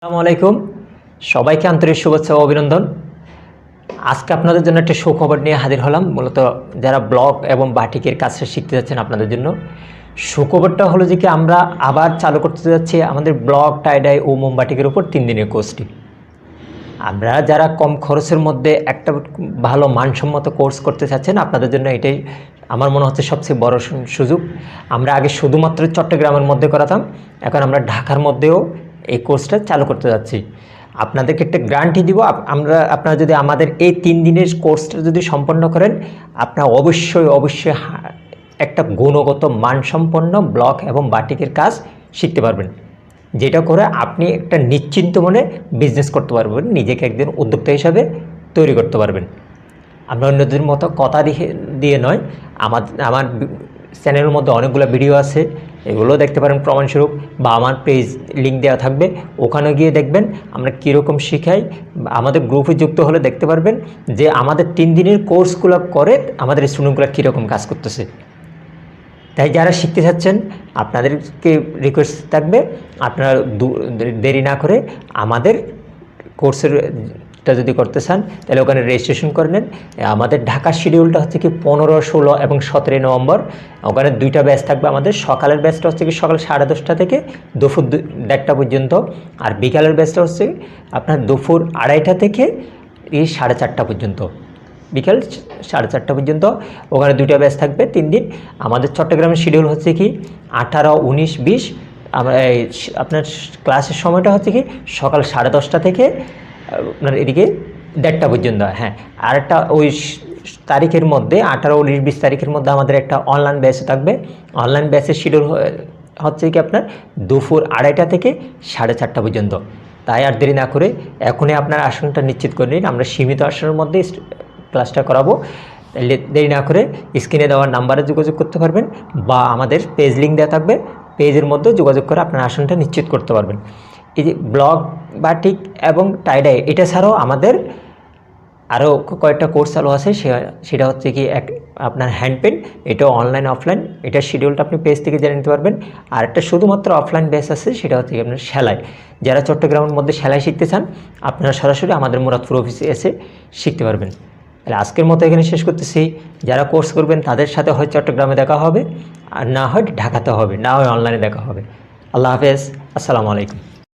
আসসালামু আলাইকুম, সবাইকে আন্তরিক শুভেচ্ছা ও অভিনন্দন। আজকে আপনাদের জন্য একটা সুখবর নিয়ে হাজির হলাম। মূলত যারা ব্লগ এবং বাটিকের কাজটা শিখতে যাচ্ছেন আপনাদের জন্য সুখবরটা হলো যে কি আমরা আবার চালু করতে যাচ্ছি আমাদের ব্লগ টাইডাই ও মোমবাটিকের উপর 3 দিনের কোর্সটি। আমরা যারা কম খরচের মধ্যে একটা ভালো মানসম্মত কোর্স করতে চাচ্ছেন আপনাদের জন্য এটাই আমার মনে হচ্ছে সবচেয়ে বড় সুযোগ। আমরা আগে শুধুমাত্র চট্টগ্রামের মধ্যে করাতাম, এখন আমরা ঢাকার মধ্যেও এই কোর্সটা চালু করতে যাচ্ছি। আপনাদেরকে একটা গ্যারান্টি দিব, আপনারা যদি আমাদের এই 3 দিনের কোর্সটা যদি সম্পন্ন করেন আপনারা অবশ্যই একটা গুণগত মানসম্পন্ন ব্লক এবং বাটিকের কাজ শিখতে পারবেন, যেটা করে আপনি একটা নিশ্চিন্ত মনে বিজনেস করতে পারবেন, নিজেকে একদিন উদ্যোক্তা হিসাবে তৈরি করতে পারবেন। আমরা অন্যদের মতো কথা দিয়ে নয়, আমার চ্যানেলের মধ্যে অনেকগুলো ভিডিও আছে, এগুলো দেখতে পারেন প্রমাণস্বরূপ, বা আমার পেজ লিঙ্ক দেওয়া থাকবে, ওখানে গিয়ে দেখবেন আমরা কীরকম শিখাই। আমাদের গ্রুপে যুক্ত হলে দেখতে পারবেন যে আমাদের 3 দিনের কোর্সগুলো করে আমাদের স্টুডেন্টগুলো কীরকম কাজ করতেছে। তাই যারা শিখতে চাচ্ছেন আপনাদেরকে রিকোয়েস্ট থাকবে আপনারা দেরি না করে আমাদের কোর্সেরটা যদি করতে চান তাহলে ওখানে রেজিস্ট্রেশন করে নেন। আমাদের ঢাকার শিডিউলটা হচ্ছে কি 15, 16 এবং 17 নভেম্বর। ওখানে 2টা ব্যাচ থাকবে। আমাদের সকালের ব্যাচটা হচ্ছে কি সকাল 10:30 থেকে দুপুর 1টা পর্যন্ত, আর বিকালের ব্যাচটা হচ্ছে আপনার দুপুর 2:30 থেকে 4:30 পর্যন্ত, বিকাল 4:30 পর্যন্ত। ওখানে 2টা ব্যাচ থাকবে 3 দিন। আমাদের চট্টগ্রামের শিডিউল হচ্ছে কি 18, 19, 20। আপনার ক্লাসের সময়টা হচ্ছে কি সকাল 10:30 থেকে আপনার এদিকে 1:30 পর্যন্ত। হ্যাঁ, আর একটা ওই তারিখের মধ্যে 18, 19, 20 তারিখের মধ্যে আমাদের একটা অনলাইন ব্যাচ থাকবে। অনলাইন ব্যাচের শিডিউল হচ্ছে কি আপনার দুপুর 2:30 থেকে 4:30 পর্যন্ত। তাই আর দেরি না করে এখনই আপনার আসনটা নিশ্চিত করে নিন। আমরা সীমিত আসনের মধ্যে ক্লাসটা করাবো। দেরি না করে স্ক্রিনে দেওয়ার নাম্বারে যোগাযোগ করতে পারবেন, বা আমাদের পেজ লিঙ্ক দেওয়া থাকবে, পেজের মধ্যে যোগাযোগ করে আপনার আসনটা নিশ্চিত করতে পারবেন। এই যে ব্লগ বাটিক এবং টাইডাই, এটা ছাড়াও আমাদের আরও কয়েকটা কোর্স চালু আছে। সেটা হচ্ছে কি আপনার হ্যান্ড পেন, এটাও অনলাইন অফলাইন, এটার শিডিউলটা আপনি পেজ থেকে জেনে নিতে পারবেন। আর একটা শুধুমাত্র অফলাইন বেস আছে, সেটা হচ্ছে কি আপনার সেলাই। যারা চট্টগ্রামের মধ্যে সেলাই শিখতে চান আপনারা সরাসরি আমাদের মুরাদপুর অফিসে এসে শিখতে পারবেন। তাহলে আজকের মতো এখানে শেষ করতেছি। যারা কোর্স করবেন তাদের সাথে হয় চট্টগ্রামে দেখা হবে, আর না হয় ঢাকাতে হবে, না হয় অনলাইনে দেখা হবে। আল্লাহ হাফেজ, আসসালামু আলাইকুম।